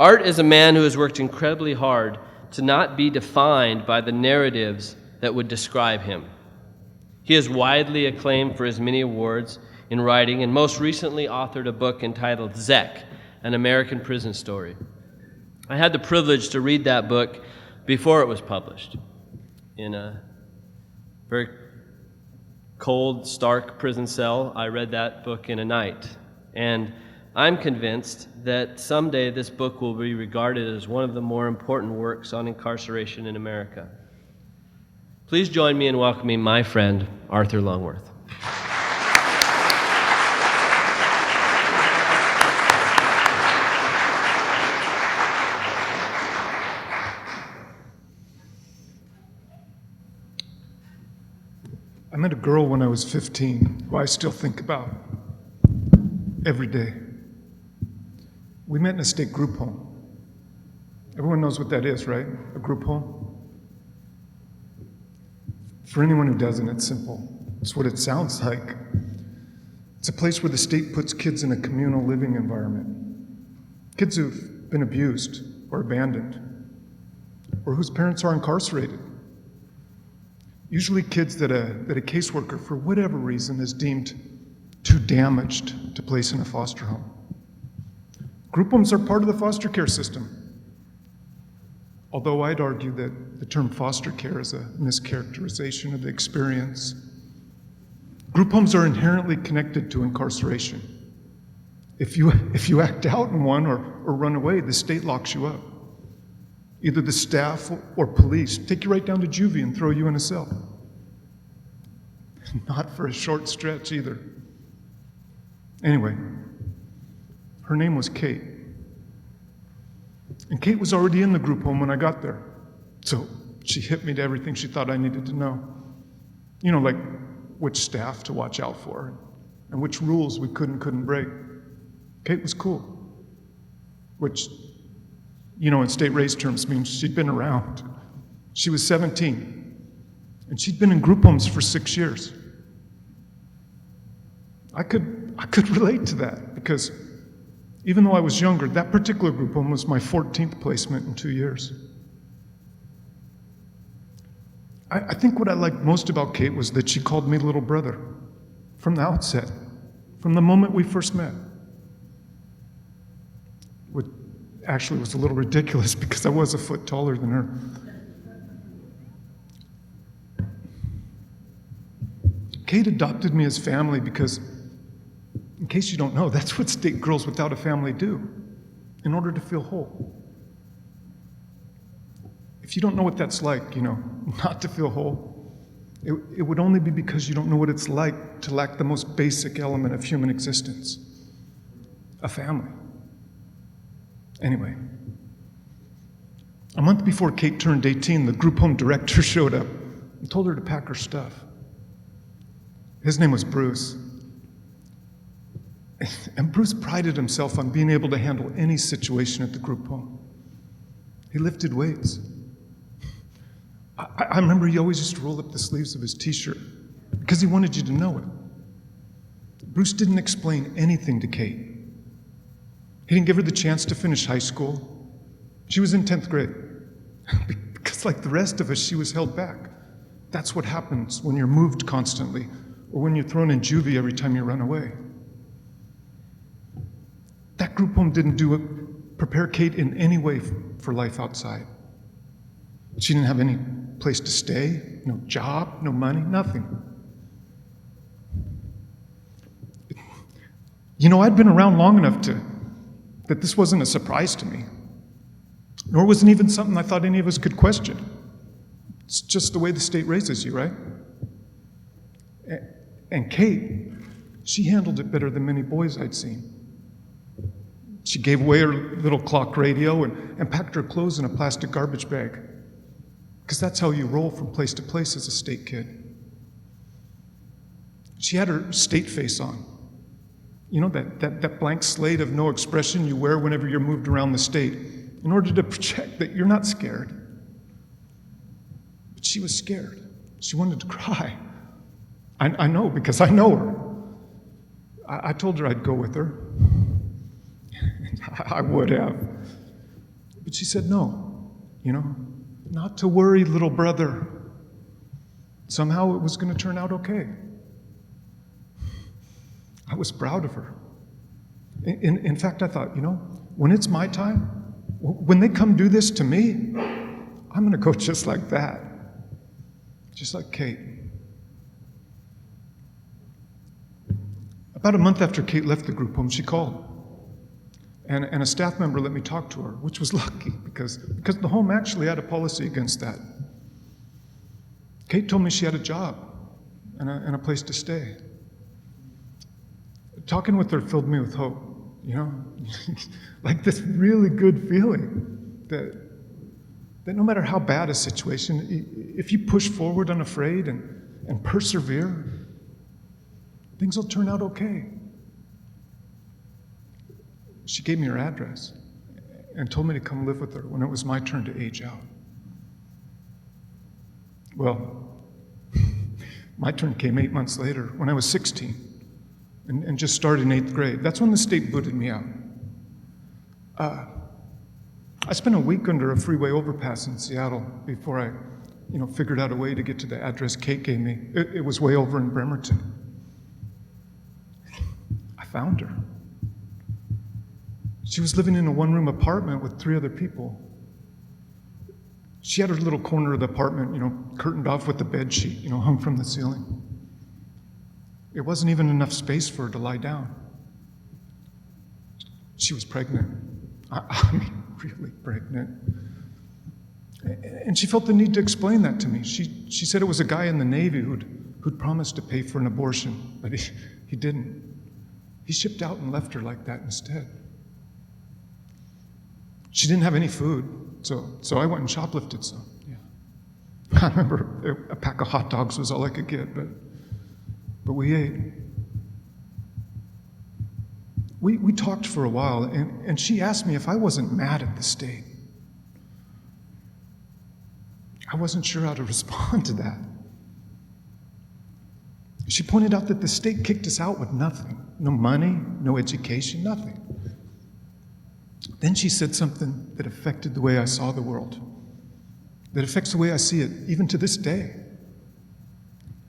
Art is a man who has worked incredibly hard to not be defined by the narratives that would describe him. He is widely acclaimed for his many awards in writing, and most recently authored a book entitled Zek, an American Prison Story. I had the privilege to read that book before it was published in a very cold, stark prison cell. I read that book in a night, and I'm convinced that someday this book will be regarded as one of the more important works on incarceration in America. Please join me in welcoming my friend, Arthur Longworth. I met a girl when I was 15 who I still think about every day. We met in a state group home. Everyone knows what that is, right? A group home? For anyone who doesn't, it's simple. It's what it sounds like. It's a place where the state puts kids in a communal living environment. Kids who've been abused or abandoned, or whose parents are incarcerated. Usually kids that a caseworker, for whatever reason, is deemed too damaged to place in a foster home. Group homes are part of the foster care system. Although I'd argue that the term foster care is a mischaracterization of the experience. Group homes are inherently connected to incarceration. If you act out in one or run away, the state locks you up. Either the staff or police take you right down to juvie and throw you in a cell. Not for a short stretch either. Anyway, her name was Kate. And Kate was already in the group home when I got there. So she hit me to everything she thought I needed to know. You know, like which staff to watch out for and which rules we couldn't break. Kate was cool, which, you know, in state race terms means she'd been around. She was 17, and she'd been in group homes for 6 years. I could relate to that because even though I was younger, that particular group home was my 14th placement in 2 years. I think what I liked most about Kate was that she called me little brother from the outset, from the moment we first met. Which actually was a little ridiculous because I was a foot taller than her. Kate adopted me as family because, in case you don't know, that's what state girls without a family do in order to feel whole. If you don't know what that's like, you know, not to feel whole, it would only be because you don't know what it's like to lack the most basic element of human existence, a family. Anyway, a month before Kate turned 18, the group home director showed up and told her to pack her stuff. His name was Bruce. And Bruce prided himself on being able to handle any situation at the group home. He lifted weights. I remember he always used to roll up the sleeves of his t-shirt because he wanted you to know it. Bruce didn't explain anything to Kate. He didn't give her the chance to finish high school. She was in 10th grade. Because like the rest of us, she was held back. That's what happens when you're moved constantly or when you're thrown in juvie every time you run away. That group home didn't prepare Kate in any way for life outside. She didn't have any place to stay, no job, no money, nothing. You know, I'd been around long enough that this wasn't a surprise to me, nor was it even something I thought any of us could question. It's just the way the state raises you, right? And Kate, she handled it better than many boys I'd seen. She gave away her little clock radio and packed her clothes in a plastic garbage bag, because that's how you roll from place to place as a state kid. She had her state face on. You know, that blank slate of no expression you wear whenever you're moved around the state in order to project that you're not scared. But she was scared. She wanted to cry. I know, because I know her. I told her I'd go with her. I would have. But she said, no, not to worry, little brother. Somehow it was going to turn out okay. I was proud of her. In fact, I thought, when it's my time, when they come do this to me, I'm going to go just like that. Just like Kate. About a month after Kate left the group home, she called. And a staff member let me talk to her, which was lucky because the home actually had a policy against that. Kate told me she had a job and a place to stay. Talking with her filled me with hope, like this really good feeling that no matter how bad a situation, if you push forward unafraid and persevere, things will turn out okay. She gave me her address and told me to come live with her when it was my turn to age out. Well, my turn came 8 months later when I was 16 and just started in 8th grade. That's when the state booted me out. I spent a week under a freeway overpass in Seattle before I, figured out a way to get to the address Kate gave me. It was way over in Bremerton. I found her. She was living in a one-room apartment with 3 other people. She had her little corner of the apartment, curtained off with a bed sheet, hung from the ceiling. It wasn't even enough space for her to lie down. She was pregnant. I mean, really pregnant. And she felt the need to explain that to me. She said it was a guy in the Navy who'd promised to pay for an abortion, but he didn't. He shipped out and left her like that instead. She didn't have any food, so I went and shoplifted some. Yeah. I remember a pack of hot dogs was all I could get, but we ate. We talked for a while, and she asked me if I wasn't mad at the state. I wasn't sure how to respond to that. She pointed out that the state kicked us out with nothing. No money, no education, nothing. Then she said something that affected the way I saw the world, that affects the way I see it even to this day.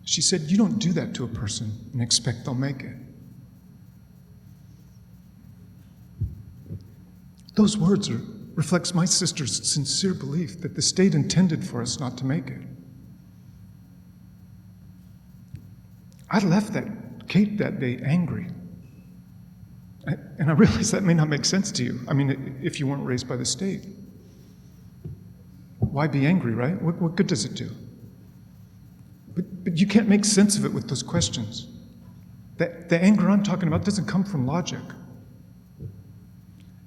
She said, you don't do that to a person and expect they'll make it. Those words reflects my sister's sincere belief that the state intended for us not to make it. I left Kate that day angry. And I realize that may not make sense to you. I mean, if you weren't raised by the state. Why be angry, right? What good does it do? But you can't make sense of it with those questions. The anger I'm talking about doesn't come from logic.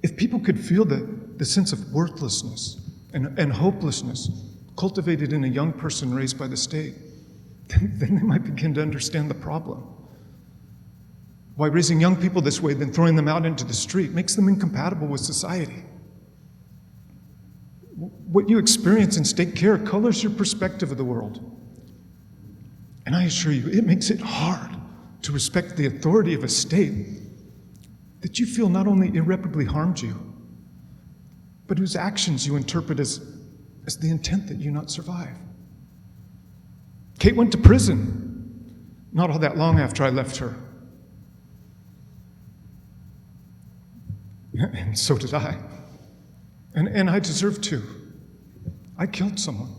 If people could feel the sense of worthlessness and hopelessness cultivated in a young person raised by the state, then they might begin to understand the problem. Why raising young people this way, then throwing them out into the street, makes them incompatible with society. What you experience in state care colors your perspective of the world. And I assure you, it makes it hard to respect the authority of a state that you feel not only irreparably harmed you, but whose actions you interpret as the intent that you not survive. Kate went to prison not all that long after I left her. And so did I. And I deserve to. I killed someone.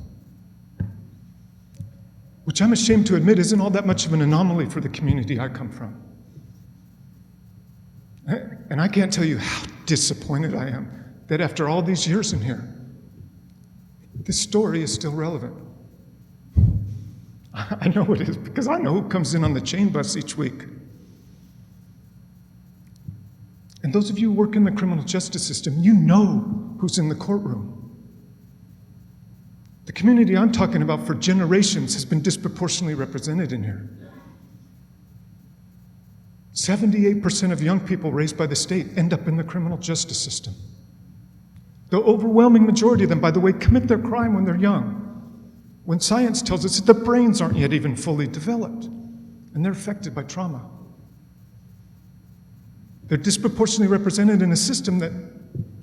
Which I'm ashamed to admit isn't all that much of an anomaly for the community I come from. And I can't tell you how disappointed I am that after all these years in here, this story is still relevant. I know it is, because I know who comes in on the chain bus each week. And those of you who work in the criminal justice system, you know who's in the courtroom. The community I'm talking about for generations has been disproportionately represented in here. 78% of young people raised by the state end up in the criminal justice system. The overwhelming majority of them, by the way, commit their crime when they're young, when science tells us that their brains aren't yet even fully developed, and they're affected by trauma. They're disproportionately represented in a system that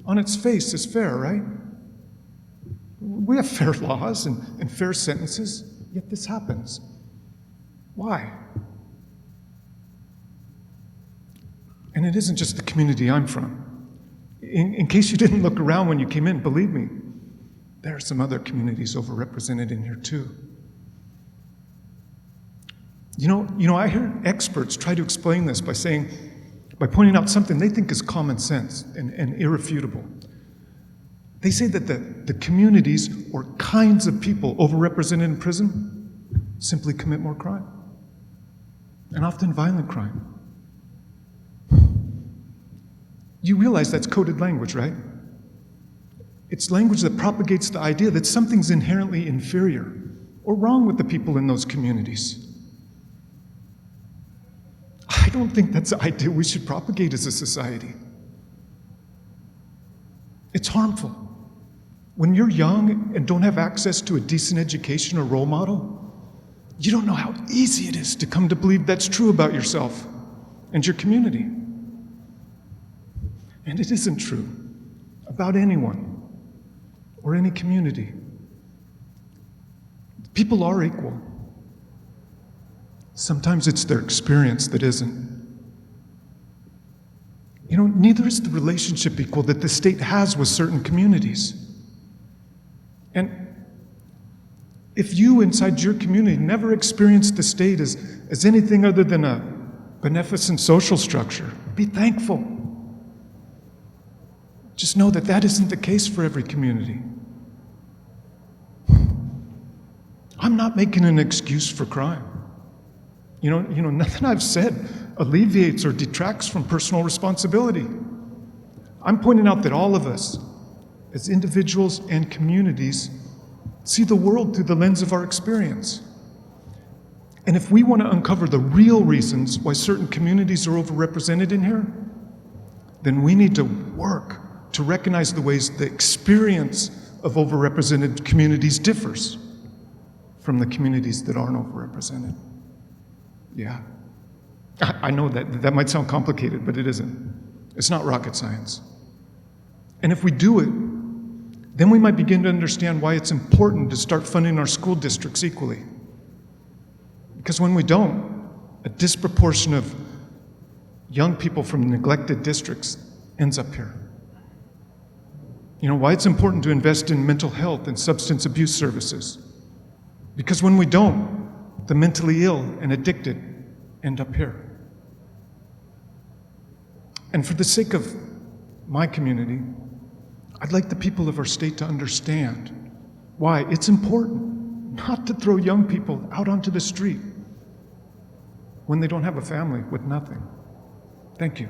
on its face is fair, right? We have fair laws and fair sentences, yet this happens. Why? And it isn't just the community I'm from. In case you didn't look around when you came in, believe me, there are some other communities overrepresented in here too. You know, I heard experts try to explain this by pointing out something they think is common sense and irrefutable. They say that the communities or kinds of people overrepresented in prison simply commit more crime, and often violent crime. You realize that's coded language, right? It's language that propagates the idea that something's inherently inferior or wrong with the people in those communities. I don't think that's the idea we should propagate as a society. It's harmful. When you're young and don't have access to a decent education or role model, you don't know how easy it is to come to believe that's true about yourself and your community. And it isn't true about anyone or any community. People are equal. Sometimes it's their experience that isn't. You know, neither is the relationship equal that the state has with certain communities. And if you inside your community never experienced the state as anything other than a beneficent social structure, be thankful. Just know that that isn't the case for every community. I'm not making an excuse for crime. You know, nothing I've said alleviates or detracts from personal responsibility. I'm pointing out that all of us, as individuals and communities, see the world through the lens of our experience. And if we want to uncover the real reasons why certain communities are overrepresented in here, then we need to work to recognize the ways the experience of overrepresented communities differs from the communities that aren't overrepresented. Yeah. I know that might sound complicated, but it isn't. It's not rocket science. And if we do it, then we might begin to understand why it's important to start funding our school districts equally. Because when we don't, a disproportion of young people from neglected districts ends up here. You know, why it's important to invest in mental health and substance abuse services. Because when we don't, the mentally ill and addicted end up here. And for the sake of my community, I'd like the people of our state to understand why it's important not to throw young people out onto the street when they don't have a family with nothing. Thank you.